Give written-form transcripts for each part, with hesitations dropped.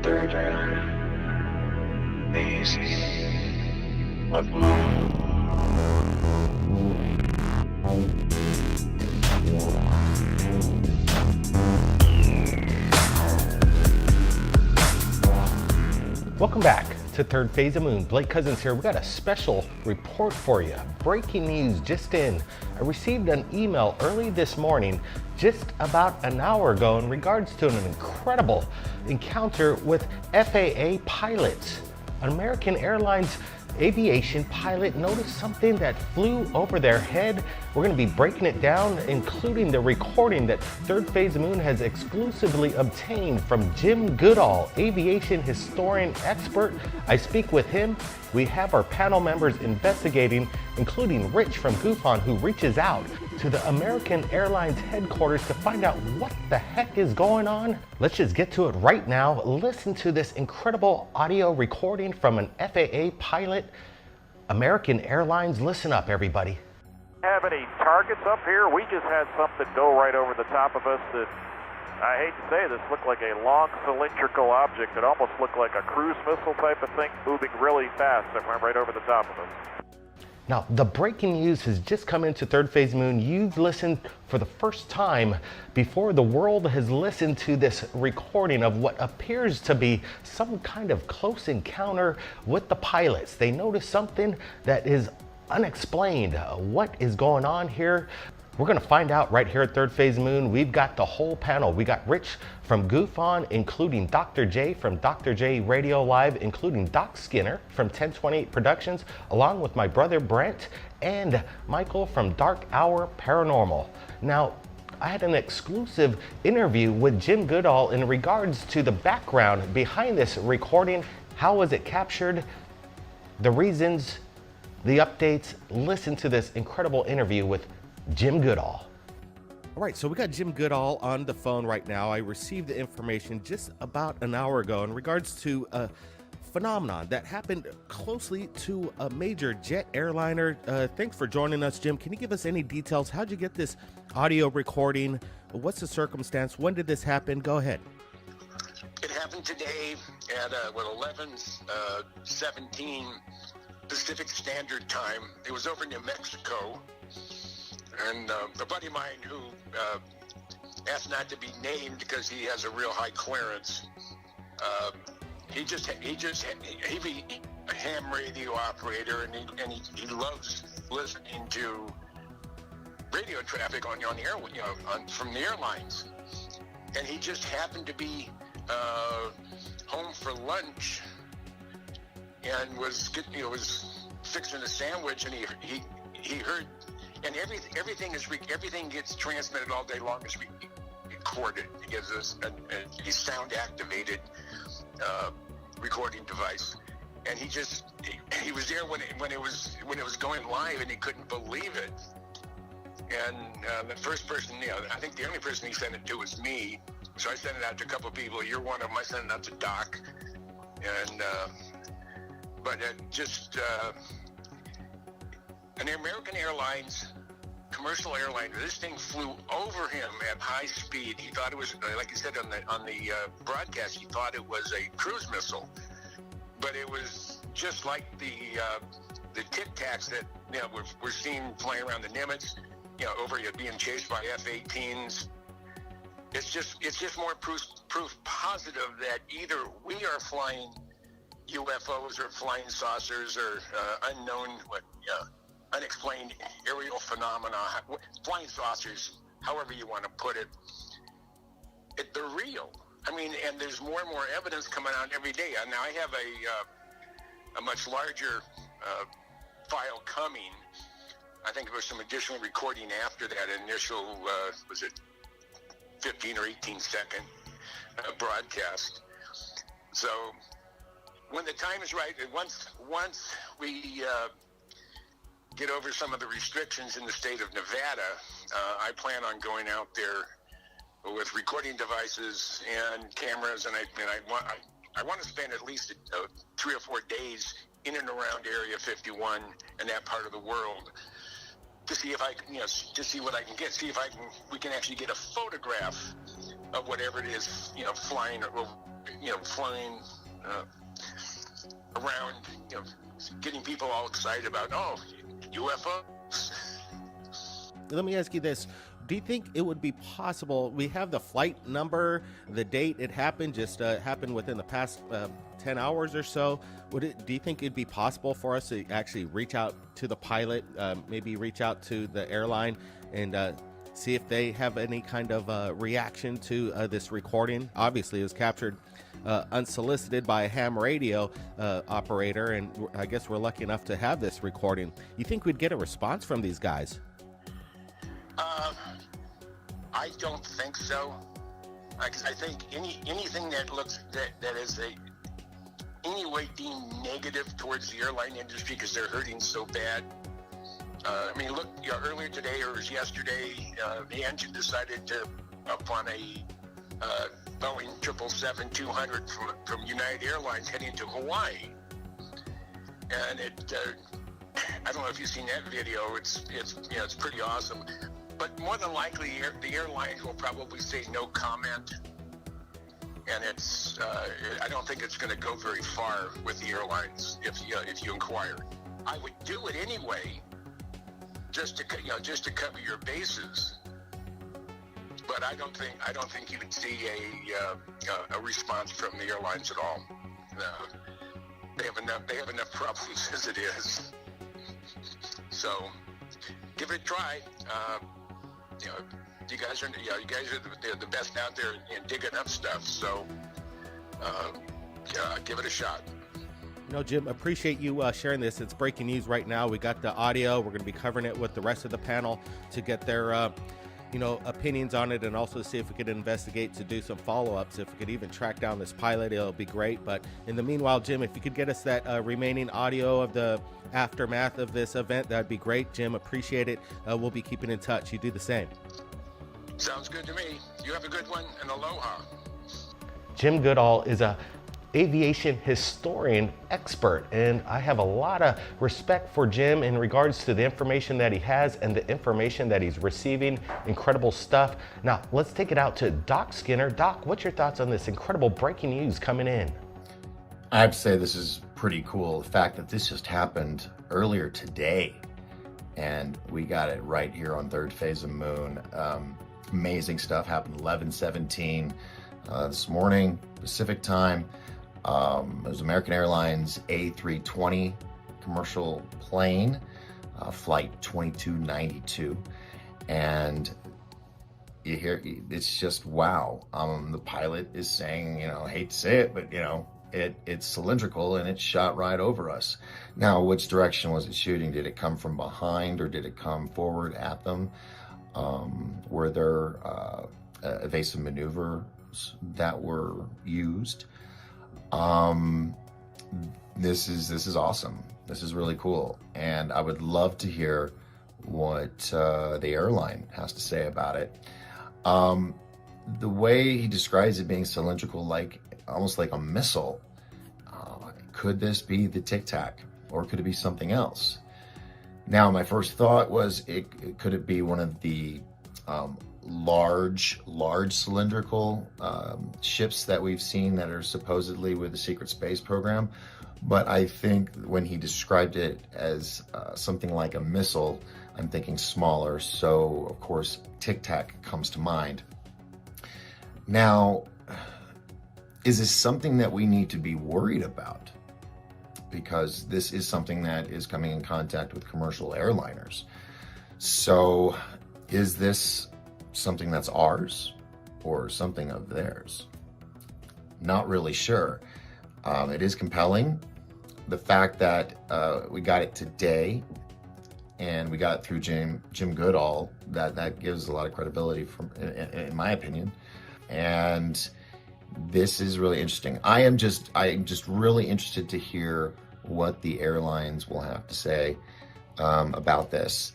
Thirdphaseofmoon. Welcome back to Third Phase of Moon. Blake Cousins here. We got a special report for you. Breaking news just in. I received an email early this morning, just about an hour ago, in regards to an incredible encounter with FAA pilots. An American Airlines aviation pilot noticed something that flew over their head. We're going to be breaking it down, including the recording that Third Phase of Moon has exclusively obtained from Jim Goodall, aviation historian expert. I speak with him. We have our panel members investigating, including Rich from GoofOn, who reaches out to the American Airlines headquarters to find out what the heck is going on. Let's just get to it right now. Listen to this incredible audio recording from an FAA pilot. American Airlines, listen up, everybody. Have any targets up here? We just had something go right over the top of us that, I hate to say this, looked like a long cylindrical object. It almost looked like a cruise missile type of thing moving really fast that went right over the top of us. Now, the breaking news has just come into Third Phase Moon. You've listened for the first time before the world has listened to this recording of what appears to be some kind of close encounter with the pilots. They noticed something that is unexplained. What is going on here? We're going to find out right here at Third Phase Moon. We've got the whole panel. We got Rich from GoofOn, including Dr. J from Dr. J Radio Live, including Doc Skinner from 1028 Productions, along with my brother Brent and Michael from Dark Hour Paranormal. Now, I had an exclusive interview with Jim Goodall in regards to the background behind this recording. How was it captured? The reasons, the updates. Listen to this incredible interview with Jim Goodall. All right, so we got Jim Goodall on the phone right now. I received the information just about an hour ago in regards to a phenomenon that happened closely to a major jet airliner. Thanks for joining us, Jim. Can you give us any details? How'd you get this audio recording? What's the circumstance? When did this happen? Go ahead. It happened today at 11:17 Pacific Standard Time. It was over New Mexico. And a buddy of mine who asked not to be named because he has a real high clearance, he's a ham radio operator, and he loves listening to radio traffic on the air, from the airlines. And he just happened to be home for lunch and was fixing a sandwich, and he heard. And everything gets transmitted all day long as we record it. It gives us a sound activated recording device. And he was there when it was going live, and he couldn't believe it. And the first person, I think the only person he sent it to was me. So I sent it out to a couple of people. You're one of them. I sent it out to Doc. And an American Airlines commercial airliner. This thing flew over him at high speed. He thought it was, like he said on the broadcast, he thought it was a cruise missile, but it was just like the Tic Tacs that we're seeing flying around the Nimitz, over being chased by F-18s. It's just more proof positive that either we are flying UFOs or flying saucers or unexplained aerial phenomena, flying saucers, however you want to put it. They're real. I mean, and there's more and more evidence coming out every day. Now I have a much larger file coming. I think there was some additional recording after that initial, was it 15 or 18 second broadcast. So when the time is right, once we get over some of the restrictions in the state of Nevada, I plan on going out there with recording devices and cameras, and I want to spend at least 3 or 4 days in and around Area 51 and that part of the world to see if I can, to see what I can get, see if we can actually get a photograph of whatever it is, flying over, flying around, getting people all excited about, UFOs. Let me ask you this. Do you think it would be possible, we have the flight number, the date it happened, just happened within the past 10 hours or so. Do you think it'd be possible for us to actually reach out to the pilot, maybe reach out to the airline and see if they have any kind of reaction to this recording? Obviously, it was captured unsolicited by a ham radio operator, and I guess we're lucky enough to have this recording. You think we'd get a response from these guys? I don't think so. Because I think anything that looks that is any way deemed negative towards the airline industry, because they're hurting so bad. Look, earlier today, or it was yesterday, the engine decided to upon a Boeing 777-200 from United Airlines heading to Hawaii, and it. I don't know if you've seen that video. It's pretty awesome. But more than likely, the airlines will probably say no comment, and it's. I don't think it's going to go very far with the airlines if you inquire. I would do it anyway, just to cover your bases. But I don't think you would see a response from the airlines at all. No. They have enough problems as it is. So give it a try. You guys are the best out there in digging up stuff. So give it a shot. Jim, appreciate you sharing this. It's breaking news right now. We got the audio. We're going to be covering it with the rest of the panel to get their opinions on it, and also see if we could investigate to do some follow-ups. If we could even track down this pilot, it'll be great. But in the meanwhile, Jim, if you could get us that remaining audio of the aftermath of this event, that'd be great. Jim, appreciate it. We'll be keeping in touch. You do the same. Sounds good to me. You have a good one, and aloha. Jim Goodall is a aviation historian expert, and I have a lot of respect for Jim in regards to the information that he has and the information that he's receiving. Incredible stuff. Now let's take it out to Doc Skinner. Doc, what's your thoughts on this incredible breaking news coming in? I have to say this is pretty cool. The fact that this just happened earlier today, and we got it right here on Third Phase of Moon. Amazing stuff happened 11:17 this morning Pacific time. It was American Airlines A320 commercial plane, flight 2292, and you hear, it's just wow. The pilot is saying, I hate to say it, but it's cylindrical and it shot right over us. Now, which direction was it shooting? Did it come from behind or did it come forward at them? Were there evasive maneuvers that were used? This is awesome. This is really cool, and I would love to hear what the airline has to say about it. The way he describes it being cylindrical, almost like a missile. Could this be the Tic Tac, or could it be something else? Now, my first thought was, could it be one of the large cylindrical ships that we've seen that are supposedly with the secret space program? But I think when he described it as something like a missile, I'm thinking smaller. So of course, Tic Tac comes to mind. Now, is this something that we need to be worried about? Because this is something that is coming in contact with commercial airliners. So is this something that's ours or something of theirs? Not really sure. It is compelling. The fact that we got it today and we got it through Jim Goodall, that gives a lot of credibility in my opinion. And this is really interesting. I am just really interested to hear what the airlines will have to say about this.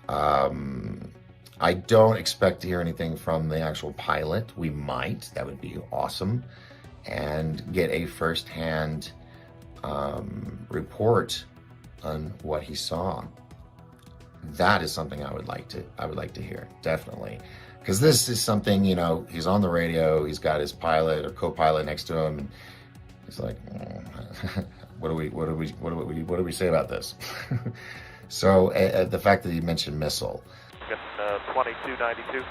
I don't expect to hear anything from the actual pilot. We might, that would be awesome, and get a firsthand report on what he saw. That is something I would like to hear, definitely. Because this is something, you know, he's on the radio, he's got his pilot or co-pilot next to him, and he's like, what do we say about this? So the fact that he mentioned missile. 2292.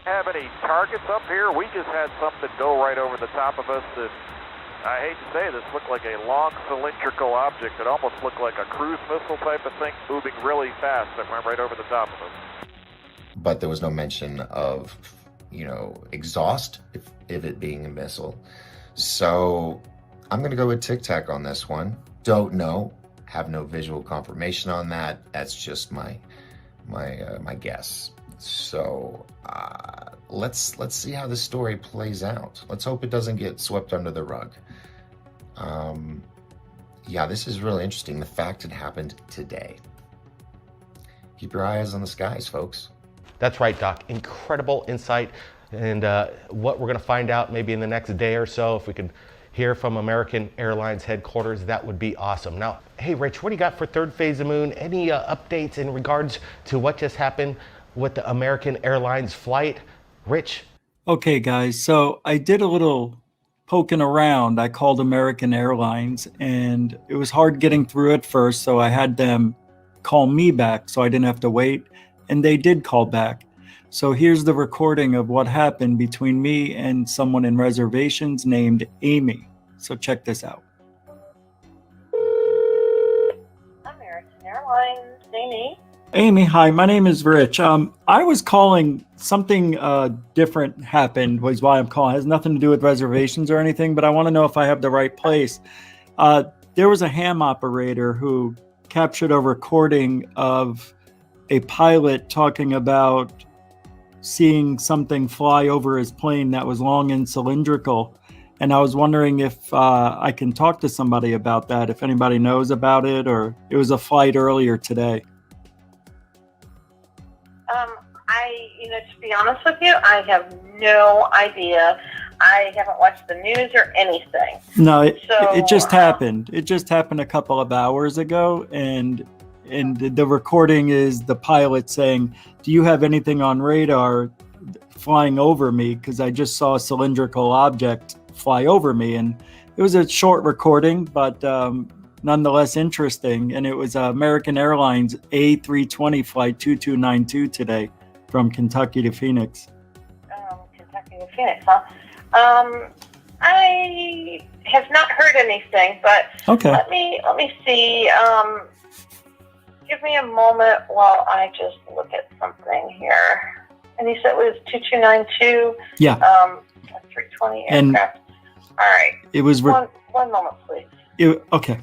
Have any targets up here? We just had something go right over the top of us that, I hate to say this, looked like a long cylindrical object that almost looked like a cruise missile type of thing moving really fast that went right over the top of us. But there was no mention of, you know, exhaust, if it being a missile. So I'm going to go with Tic Tac on this one. Don't know. Have no visual confirmation on that. That's just my guess. So let's see how this story plays out. Let's hope it doesn't get swept under the rug. Yeah, this is really interesting. The fact it happened today. Keep your eyes on the skies, folks. That's right, Doc. Incredible insight. And what we're going to find out maybe in the next day or so, if we could hear from American Airlines headquarters, that would be awesome. Now, hey, Rich, what do you got for Third Phase of Moon? Any updates in regards to what just happened with the American Airlines flight? Rich? Okay, guys. So I did a little poking around. I called American Airlines, and it was hard getting through at first, so I had them call me back so I didn't have to wait. And they did call back. So here's the recording of what happened between me and someone in reservations named Amy. So check this out. American Airlines, Amy. Amy, hi, my name is Rich. I was calling, something different happened was why I'm calling. It has nothing to do with reservations or anything, but I want to know if I have the right place. There was a ham operator who captured a recording of a pilot talking about seeing something fly over his plane that was long and cylindrical. And I was wondering if I can talk to somebody about that, if anybody knows about it, or it was a flight earlier today. To be honest with you, I have no idea. I haven't watched the news or anything. No, it just happened. It just happened a couple of hours ago, and the recording is the pilot saying, "Do you have anything on radar flying over me? Because I just saw a cylindrical object fly over me." And it was a short recording, but nonetheless interesting. And it was American Airlines A320 flight 2292 today from Kentucky to Phoenix. Kentucky to Phoenix, huh? I have not heard anything, but okay. Let me see. Give me a moment while I just look at something here. And you said it was 2292. Yeah. 320 aircraft. All right. It was one moment, please. Okay.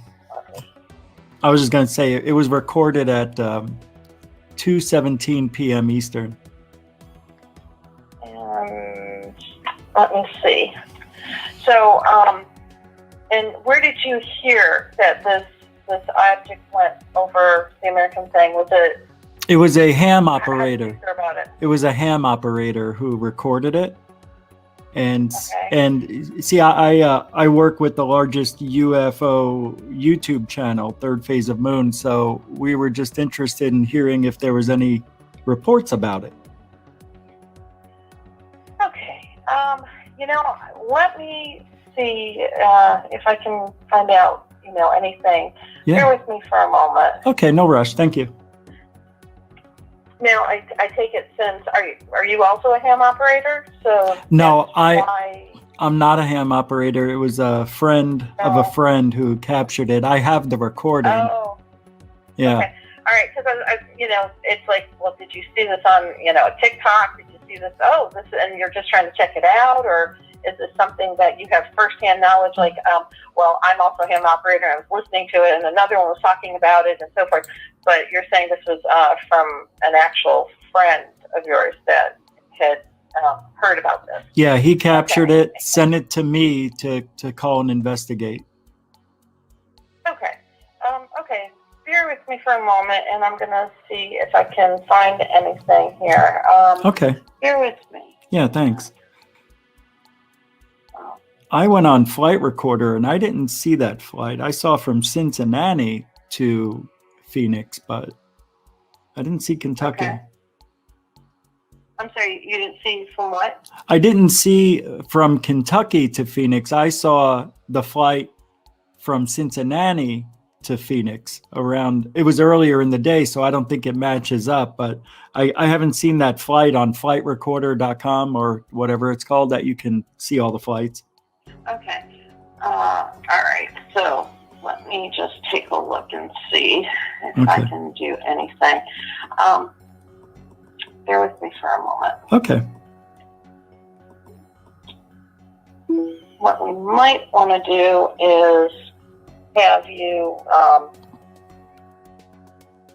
I was just going to say it was recorded at 2:17 p.m. Eastern. And let me see. So, and where did you hear that this object went over the American thing? Was it? It was a ham operator. How did you hear about it? It was a ham operator who recorded it. And okay. And see, I work with the largest UFO YouTube channel, Third Phase of Moon. So we were just interested in hearing if there was any reports about it. Okay. Let me see if I can find out, anything. Yeah. Bear with me for a moment. Okay, no rush. Thank you. Now, I take it since, are you also a ham operator? So no, I'm not a ham operator. It was a friend of a friend who captured it. I have the recording. Oh. Yeah. Okay. All right, because it's like, well, did you see this on, TikTok? Did you see this? Oh, and you're just trying to check it out, or is this something that you have firsthand knowledge? Like, well, I'm also a ham operator. I was listening to it, and another one was talking about it, and so forth. But you're saying this was from an actual friend of yours that had heard about this. Yeah, he captured it, sent it to me to call and investigate. Okay. Okay. Bear with me for a moment, and I'm going to see if I can find anything here. Okay. Bear with me. Yeah, thanks. I went on Flight Recorder, and I didn't see that flight. I saw from Cincinnati to Phoenix, but I didn't see Kentucky. Okay. I'm sorry, you didn't see from what? I didn't see from Kentucky to Phoenix. I saw the flight from Cincinnati to Phoenix around, it was earlier in the day, so I don't think it matches up, but I haven't seen that flight on flightrecorder.com or whatever it's called that you can see all the flights. Okay. All right. So let me just take a look and see if I can do anything. Bear with me for a moment. Okay. What we might want to do is have you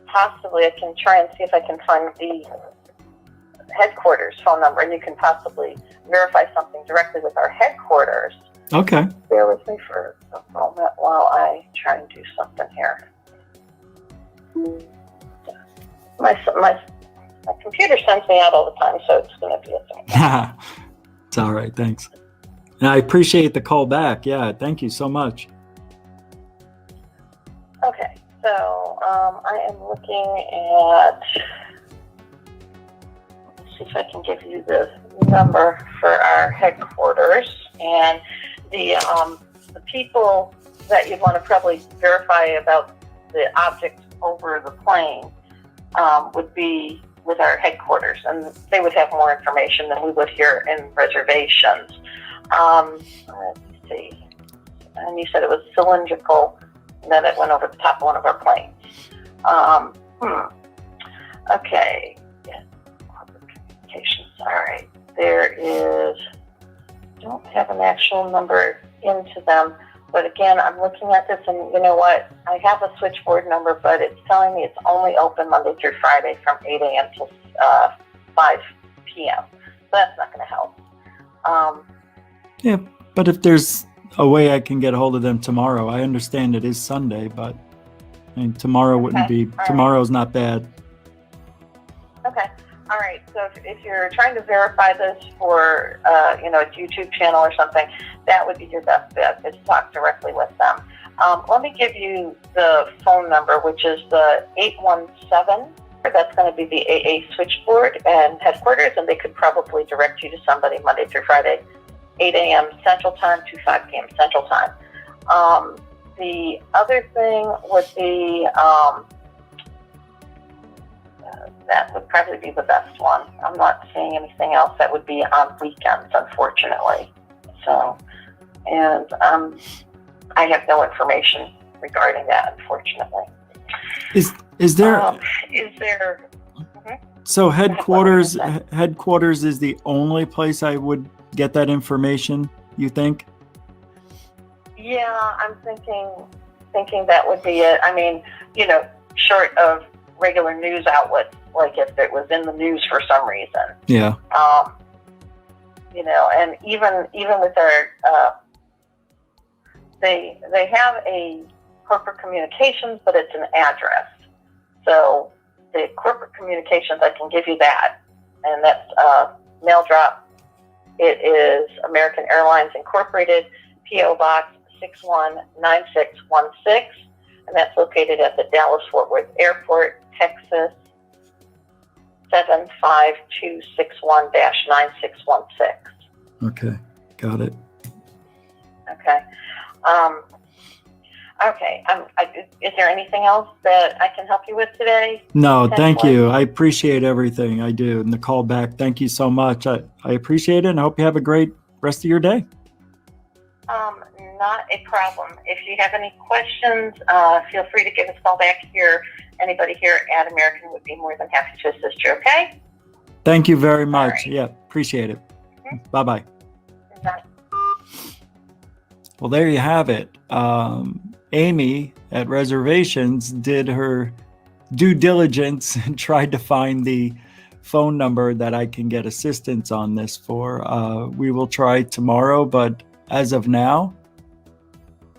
possibly, I can try and see if I can find the headquarters phone number, and you can possibly verify something directly with our headquarters. Okay. Bear with me for a moment while I try and do something here. My computer sends me out all the time, so it's going to be a thing. It's all right. Thanks. And I appreciate the call back. Yeah. Thank you so much. Okay. So I am looking at, let's see if I can give you the number for our headquarters, and the people that you'd want to probably verify about the object over the plane would be with our headquarters, and they would have more information than we would here in reservations. Let's see. And you said it was cylindrical, and then it went over the top of one of our planes. Okay. Yeah. Corporate communications. All right. There is, don't have an actual number into them, but again, I'm looking at this, and you know what? I have a switchboard number, but it's telling me it's only open Monday through Friday from 8 a.m. till 5 p.m. So that's not going to help. Yeah, but if there's a way I can get a hold of them tomorrow, I understand it is Sunday, but I mean, tomorrow wouldn't be, tomorrow's not bad. Okay. All right. So if you're trying to verify this for, a YouTube channel or something, that would be your best bet, is talk directly with them. Let me give you the phone number, which is the 817. That's going to be the AA switchboard and headquarters, and they could probably direct you to somebody Monday through Friday, 8 a.m. Central Time to 5 p.m. Central Time. The other thing would be, that would probably be the best one. I'm not seeing anything else that would be on weekends, unfortunately. So, and I have no information regarding that, unfortunately. Is there? So headquarters is the only place I would get that information, you think? Yeah, I'm thinking that would be it. I mean, short of regular news outlets, like if it was in the news for some reason. Yeah. And even with our, they have a corporate communications, but it's an address. So the corporate communications, I can give you that, and that's mail drop. It is American Airlines Incorporated, P.O. Box 619616, and that's located at the Dallas-Fort Worth Airport, Texas 75261-9616. Okay, got it. Okay. Okay. Is there anything else that I can help you with today? No, thank you. I appreciate everything. I do. And the call back, thank you so much. I appreciate it, and I hope you have a great rest of your day. Not a problem. If you have any questions, feel free to give us a call back here. Anybody here at American would be more than happy to assist you, okay? Thank you very much. Right. Yeah, appreciate it. Bye-bye. Bye. Well, there you have it. Amy at Reservations did her due diligence and tried to find the phone number that I can get assistance on this for. We will try tomorrow, but as of now,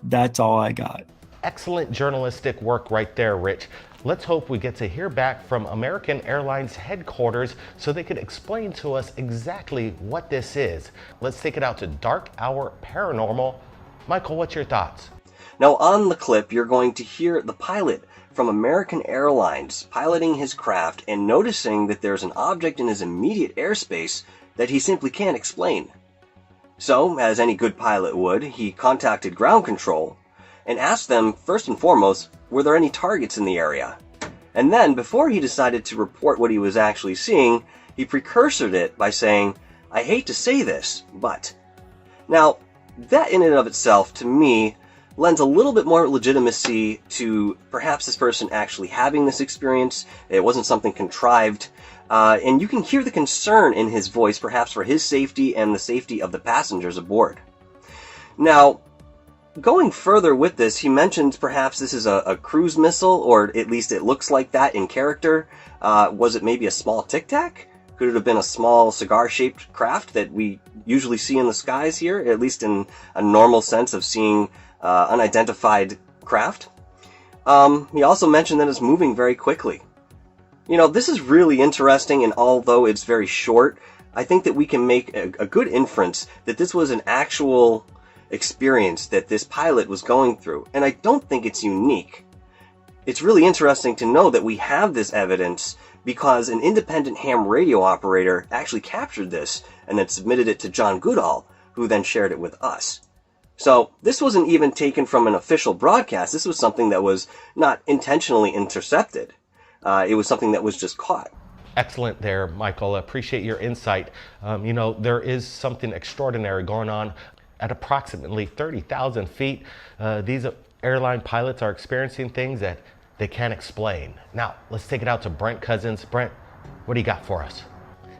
that's all I got. Excellent journalistic work right there, Rich. Let's hope we get to hear back from American Airlines headquarters so they could explain to us exactly what this is. Let's take it out to Dark Hour Paranormal. Michael, what's your thoughts? Now on the clip, you're going to hear the pilot from American Airlines piloting his craft and noticing that there's an object in his immediate airspace that he simply can't explain. So, as any good pilot would, he contacted ground control and asked them, first and foremost, were there any targets in the area? And then, before he decided to report what he was actually seeing, he precursored it by saying, "I hate to say this, but..." Now, that in and of itself, to me, lends a little bit more legitimacy to perhaps this person actually having this experience. It wasn't something contrived. And you can hear the concern in his voice, perhaps for his safety and the safety of the passengers aboard. Now, going further with this, he mentions perhaps this is a cruise missile, or at least it looks like that in character. Was it maybe a small Tic Tac? Could it have been a small cigar-shaped craft that we usually see in the skies here, at least in a normal sense of seeing unidentified craft? He also mentioned that it's moving very quickly. You know, this is really interesting, and although it's very short, I think that we can make a good inference that this was an actual experience that this pilot was going through, and I don't think it's unique. It's really interesting to know that we have this evidence because an independent ham radio operator actually captured this and then submitted it to John Goodall, who then shared it with us. So this wasn't even taken from an official broadcast. This was something that was not intentionally intercepted. It was something that was just caught. Excellent there, Michael. I appreciate your insight. You know, there is something extraordinary going on at approximately 30,000 feet. These airline pilots are experiencing things that they can't explain. Now, let's take it out to Brent Cousins. Brent, what do you got for us?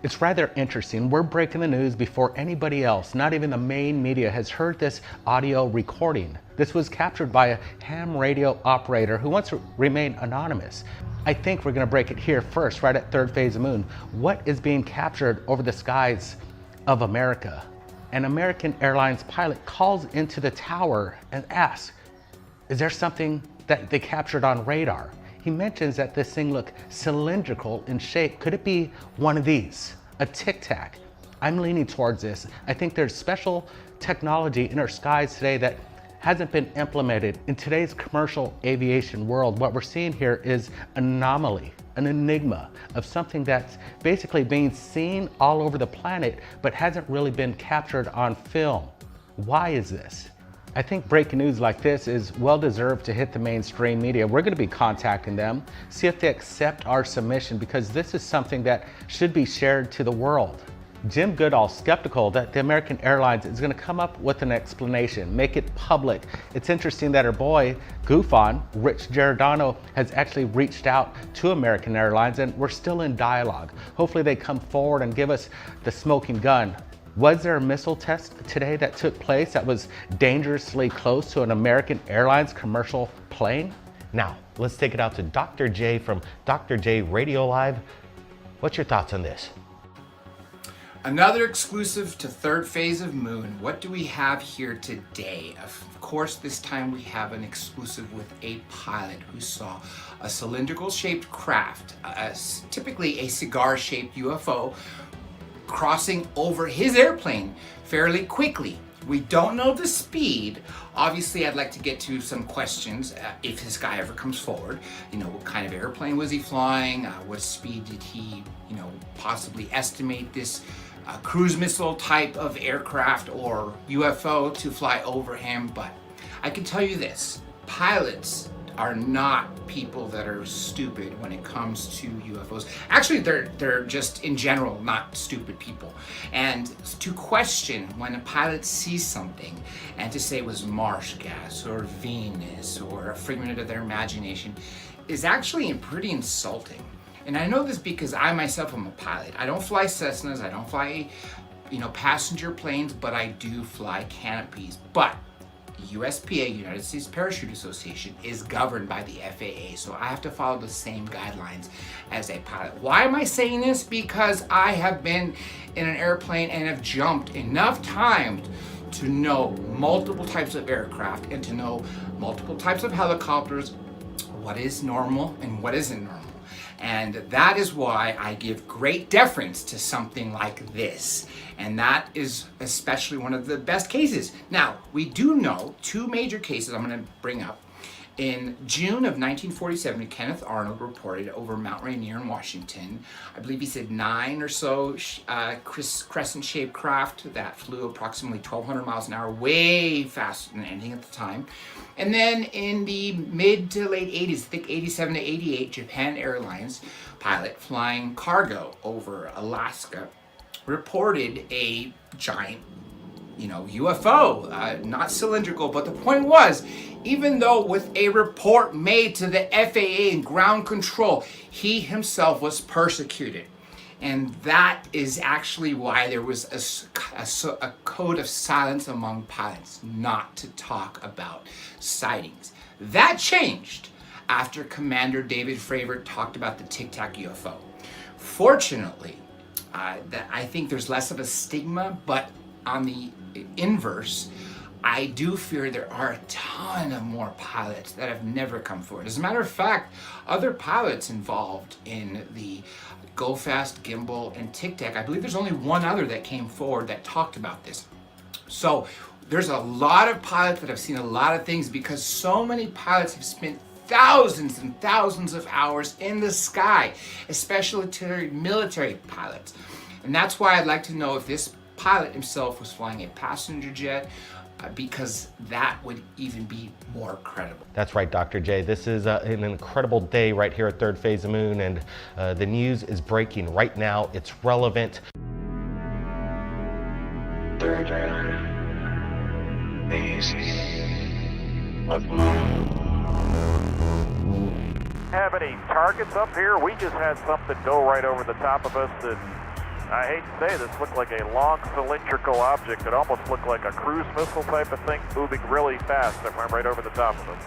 It's rather interesting. We're breaking the news before anybody else. Not even the main media has heard this audio recording. This was captured by a ham radio operator who wants to remain anonymous. I think we're going to break it here first, right at Third Phase of Moon. What is being captured over the skies of America? An American Airlines pilot calls into the tower and asks, is there something that they captured on radar? He mentions that this thing looked cylindrical in shape. Could it be one of these? A Tic Tac? I'm leaning towards this. I think there's special technology in our skies today that hasn't been implemented in today's commercial aviation world. What we're seeing here is an anomaly, an enigma of something that's basically being seen all over the planet, but hasn't really been captured on film. Why is this? I think breaking news like this is well-deserved to hit the mainstream media. We're going to be contacting them, see if they accept our submission, because this is something that should be shared to the world. Jim Goodall skeptical that the American Airlines is going to come up with an explanation, make it public. It's interesting that our boy, Goofon, Rich Giordano, has actually reached out to American Airlines, and we're still in dialogue. Hopefully they come forward and give us the smoking gun. Was there a missile test today that took place that was dangerously close to an American Airlines commercial plane? Now, let's take it out to Dr. J from Dr. J Radio Live. What's your thoughts on this? Another exclusive to Third Phase of Moon. What do we have here today? Of course, this time we have an exclusive with a pilot who saw a cylindrical shaped craft, typically a cigar shaped UFO, crossing over his airplane fairly quickly. We don't know the speed. Obviously, I'd like to get to some questions if this guy ever comes forward. You know, what kind of airplane was he flying? What speed did he, possibly estimate this cruise missile type of aircraft or UFO to fly over him? But I can tell you this, pilots are not people that are stupid when it comes to UFOs. Actually, they're just in general not stupid people. And to question when a pilot sees something and to say it was marsh gas or Venus or a figment of their imagination is actually pretty insulting. And I know this because I myself am a pilot. I don't fly Cessnas, I don't fly, passenger planes, but I do fly canopies. But USPA, United States Parachute Association, is governed by the FAA, so I have to follow the same guidelines as a pilot. Why am I saying this? Because I have been in an airplane and have jumped enough times to know multiple types of aircraft and to know multiple types of helicopters, what is normal and what isn't normal. And that is why I give great deference to something like this. And that is especially one of the best cases. Now, we do know two major cases I'm going to bring up. In June of 1947, Kenneth Arnold reported over Mount Rainier in Washington. I believe he said 9 or so crescent-shaped craft that flew approximately 1,200 miles an hour, way faster than anything at the time. And then in the mid to late 80s, I think 87 to 88, Japan Airlines pilot flying cargo over Alaska reported a giant UFO, not cylindrical, but the point was, even though with a report made to the FAA and ground control, he himself was persecuted. And that is actually why there was a code of silence among pilots, not to talk about sightings. That changed after Commander David Fravor talked about the Tic Tac UFO. Fortunately, I think there's less of a stigma, but on the inverse, I do fear there are a ton of more pilots that have never come forward. As a matter of fact, other pilots involved in the Go Fast, Gimbal, and Tic Tac, I believe there's only one other that came forward that talked about this. So there's a lot of pilots that have seen a lot of things because so many pilots have spent thousands and thousands of hours in the sky, especially military pilots. And that's why I'd like to know if this pilot himself was flying a passenger jet, because that would even be more credible. That's right, Dr. J. This is an incredible day right here at Third Phase of Moon, and the news is breaking right now. It's relevant. Third Phase of Moon. Have any targets up here? We just had something go right over the top of us that, I hate to say this, looked like a long cylindrical object. It almost looked like a cruise missile type of thing moving really fast that went right over the top of us.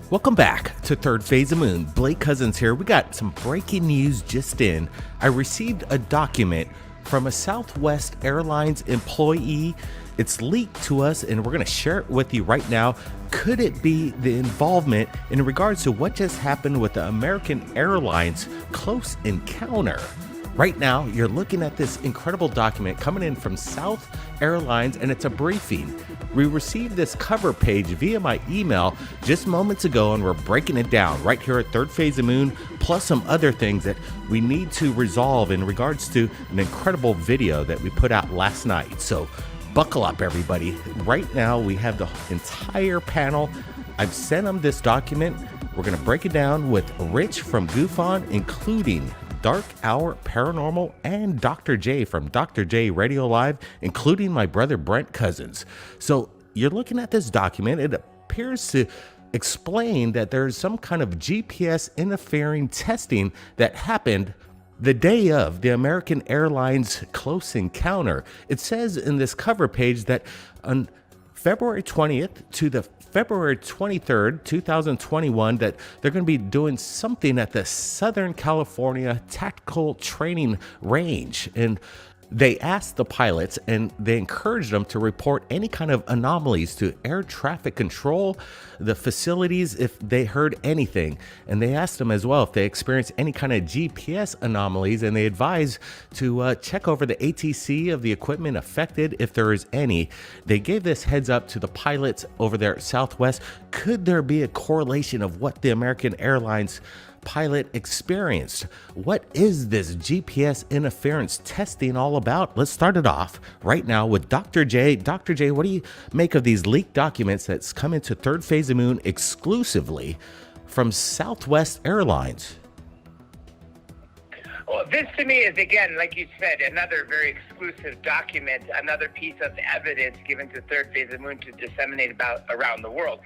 Welcome back to Third Phase of Moon. Blake Cousins here. We got some breaking news just in. I received a document from a Southwest Airlines employee. It's leaked to us and we're going to share it with you right now. Could it be the involvement in regards to what just happened with the American Airlines close encounter? Right now, you're looking at this incredible document coming in from South Airlines, and it's a briefing. We received this cover page via my email just moments ago, and we're breaking it down right here at Third Phase of Moon, plus some other things that we need to resolve in regards to an incredible video that we put out last night. So buckle up, everybody. Right now, we have the entire panel. I've sent them this document. We're going to break it down with Rich from GoofOn, including Dark Hour Paranormal, and Dr. J from Dr. J Radio Live, including my brother Brent Cousins. So you're looking at this document. It appears to explain that there's some kind of GPS interfering testing that happened the day of the American Airlines close encounter. It says in this cover page that on February 20th to the February 23rd, 2021, that they're going to be doing something at the Southern California Tactical Training Range. And they asked the pilots and they encouraged them to report any kind of anomalies to air traffic control, the facilities, if they heard anything. And they asked them as well if they experienced any kind of GPS anomalies, and they advised to check over the ATC of the equipment affected if there is any. They gave this heads up to the pilots over there at Southwest. Could there be a correlation of what the American Airlines pilot experienced? What is this GPS interference testing all about? Let's start it off right now with Dr. J. Dr. J, what do you make of these leaked documents that's come into Third Phase of Moon exclusively from Southwest Airlines? Well, this to me is, again, like you said, another very exclusive document, another piece of evidence given to Third Phase of Moon to disseminate about around the world.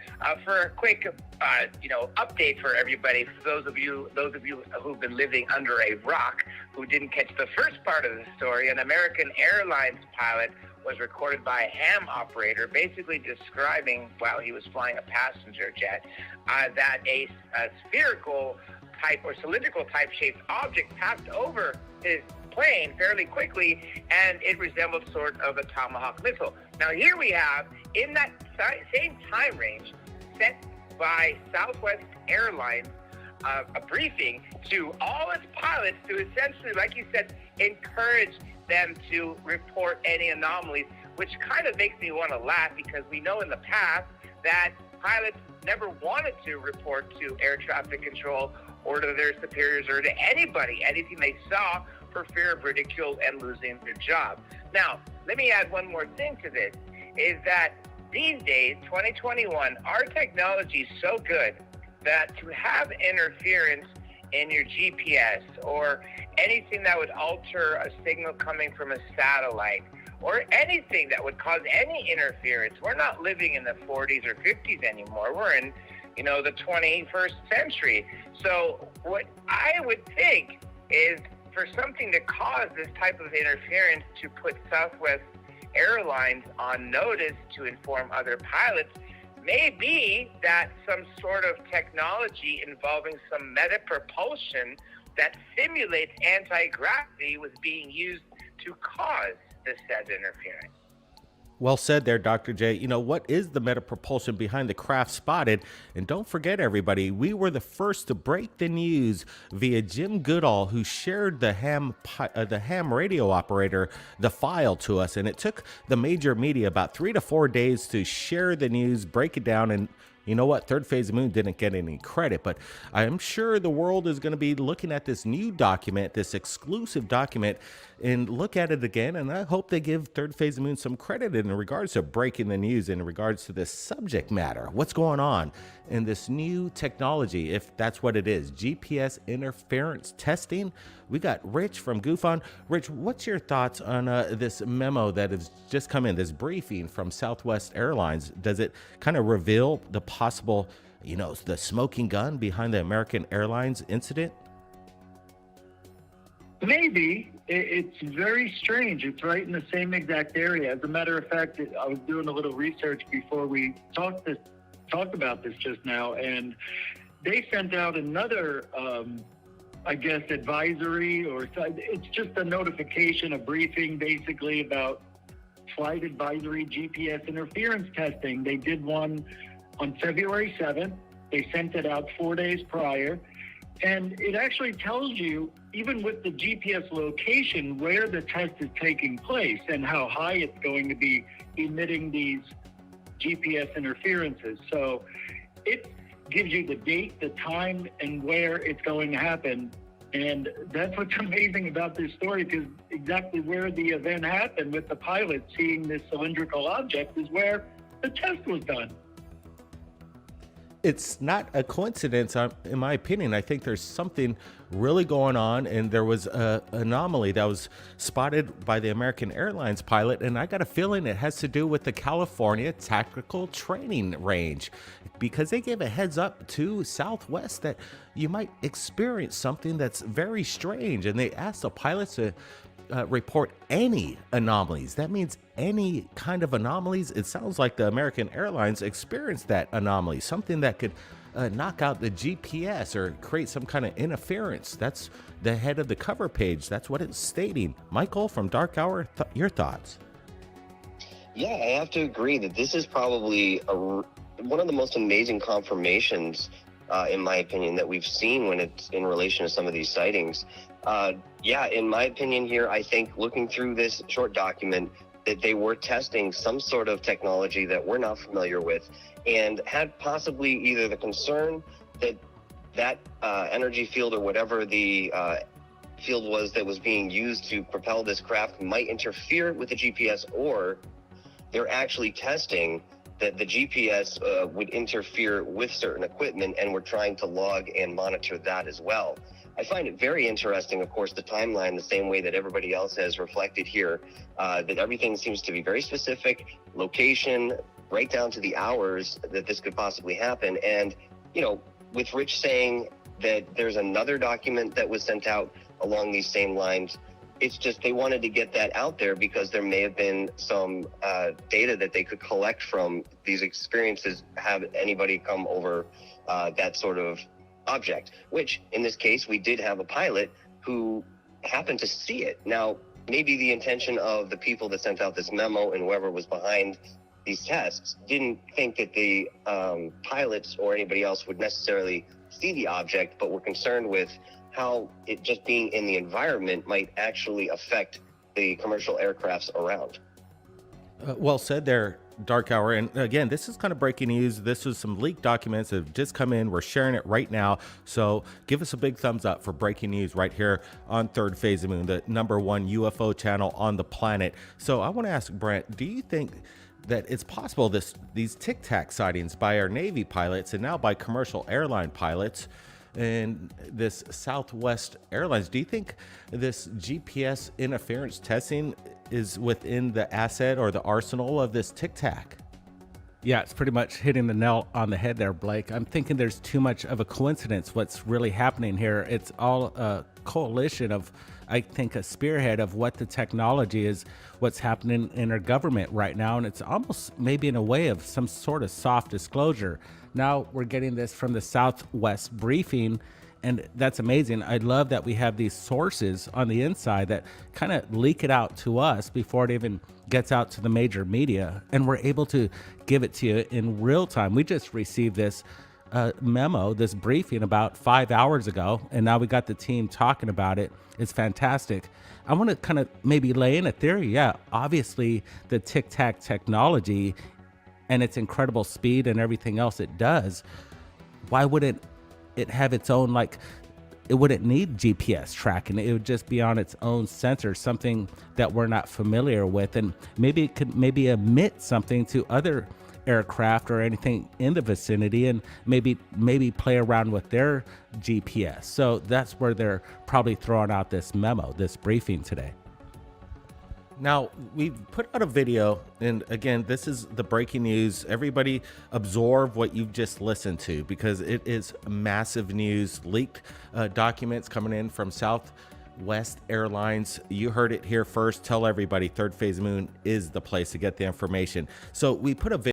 For a quick, update for everybody, for those of you who've been living under a rock, who didn't catch the first part of the story, an American Airlines pilot was recorded by a ham operator, basically describing, while he was flying a passenger jet, that a spherical type or cylindrical type shaped object passed over his plane fairly quickly, and it resembled sort of a Tomahawk missile. Now here we have, in that same time range, set by Southwest Airlines, a briefing to all its pilots to essentially, like you said, encourage them to report any anomalies, which kind of makes me want to laugh, because we know in the past that pilots never wanted to report to air traffic control or to their superiors or to anybody, anything they saw, for fear of ridicule and losing their job. Now, let me add one more thing to this, is that these days, 2021, our technology is so good that to have interference in your GPS or anything that would alter a signal coming from a satellite or anything that would cause any interference, we're not living in the 40s or 50s anymore. We're in, the 21st century. So what I would think is for something to cause this type of interference to put Southwest Airlines on notice to inform other pilots may be that some sort of technology involving some meta propulsion that simulates anti-gravity was being used to cause this said interference. Well said there, Dr. J. What is the meta propulsion behind the craft spotted? And don't forget, everybody, we were the first to break the news via Jim Goodall, who shared the ham radio operator the file to us. And it took the major media about 3 to 4 days to share the news, break it down, and you know what? Third Phase of Moon didn't get any credit, but I am sure the world is going to be looking at this new document, this exclusive document, and look at it again. And I hope they give Third Phase of Moon some credit in regards to breaking the news, in regards to this subject matter. What's going on in this new technology, if that's what it is, GPS interference testing? We got Rich from GoofOn. Rich, what's your thoughts on this memo that has just come in, this briefing from Southwest Airlines? Does it kind of reveal the possible, the smoking gun behind the American Airlines incident? Maybe. It's very strange. It's right in the same exact area. As a matter of fact, I was doing a little research before we talked about this just now, and they sent out another advisory, or it's just a notification, a briefing basically about flight advisory GPS interference testing. They did one on February 7th. They sent it out 4 days prior. And it actually tells you, even with the GPS location, where the test is taking place and how high it's going to be emitting these GPS interferences. So it gives you the date, the time, and where it's going to happen. And that's what's amazing about this story, because exactly where the event happened with the pilot seeing this cylindrical object is where the test was done. It's not a coincidence, in my opinion. I think there's something really going on, and there was an anomaly that was spotted by the American Airlines pilot, and I got a feeling it has to do with the California Tactical Training Range, because they gave a heads up to Southwest that you might experience something that's very strange, and they asked the pilots to report any anomalies. That means any kind of anomalies. It sounds like the American Airlines experienced that anomaly, something that could knock out the GPS or create some kind of interference. That's the head of the cover page. That's what it's stating. Michael from Dark Hour, your thoughts? Yeah, I have to agree that this is probably one of the most amazing confirmations, in my opinion, that we've seen when it's in relation to some of these sightings. In my opinion here, I think looking through this short document, that they were testing some sort of technology that we're not familiar with, and had possibly either the concern that energy field or whatever the field was that was being used to propel this craft might interfere with the GPS, or they're actually testing that the GPS would interfere with certain equipment, and we're trying to log and monitor that as well. I find it very interesting, of course, the timeline, the same way that everybody else has reflected here, that everything seems to be very specific, location, right down to the hours that this could possibly happen. And, with Rich saying that there's another document that was sent out along these same lines, it's just they wanted to get that out there because there may have been some data that they could collect from these experiences, have anybody come over that sort of object, which in this case, we did have a pilot who happened to see it. Now, maybe the intention of the people that sent out this memo and whoever was behind these tests didn't think that the pilots or anybody else would necessarily see the object, but were concerned with how it just being in the environment might actually affect the commercial aircrafts around. Well said there, dark hour. And again, this is kind of breaking news. This was some leaked documents that have just come in. We're sharing it right now. So give us a big thumbs up for breaking news right here on Third Phase of Moon, the #1 UFO channel on the planet. So I want to ask Brent, do you think that it's possible these Tic Tac sightings by our Navy pilots and now by commercial airline pilots and this Southwest Airlines, do you think this GPS interference testing is within the asset or the arsenal of this Tic Tac? Yeah, it's pretty much hitting the nail on the head there, Blake. I'm thinking there's too much of a coincidence what's really happening here. It's all a coalition of, I think, a spearhead of what the technology is, what's happening in our government right now. And it's almost maybe in a way of some sort of soft disclosure. Now we're getting this from the Southwest briefing, and that's amazing. I love that we have these sources on the inside that kind of leak it out to us before it even gets out to the major media, and we're able to give it to you in real time. We just received this memo, this briefing about 5 hours ago, and now we got the team talking about it. It's fantastic. I want to kind of maybe lay in a theory. Yeah, obviously the Tic Tac technology and its incredible speed and everything else it does, why wouldn't it have its own, like, it wouldn't need GPS tracking. It would just be on its own sensor, something that we're not familiar with. And maybe it could emit something to other aircraft or anything in the vicinity, and maybe play around with their GPS. So that's where they're probably throwing out this memo, this briefing today. Now, we've put out a video, and again, this is the breaking news. Everybody absorb what you've just listened to, because it is massive news. Leaked documents coming in from Southwest Airlines. You heard it here first. Tell everybody Third Phase Moon is the place to get the information. So we put a video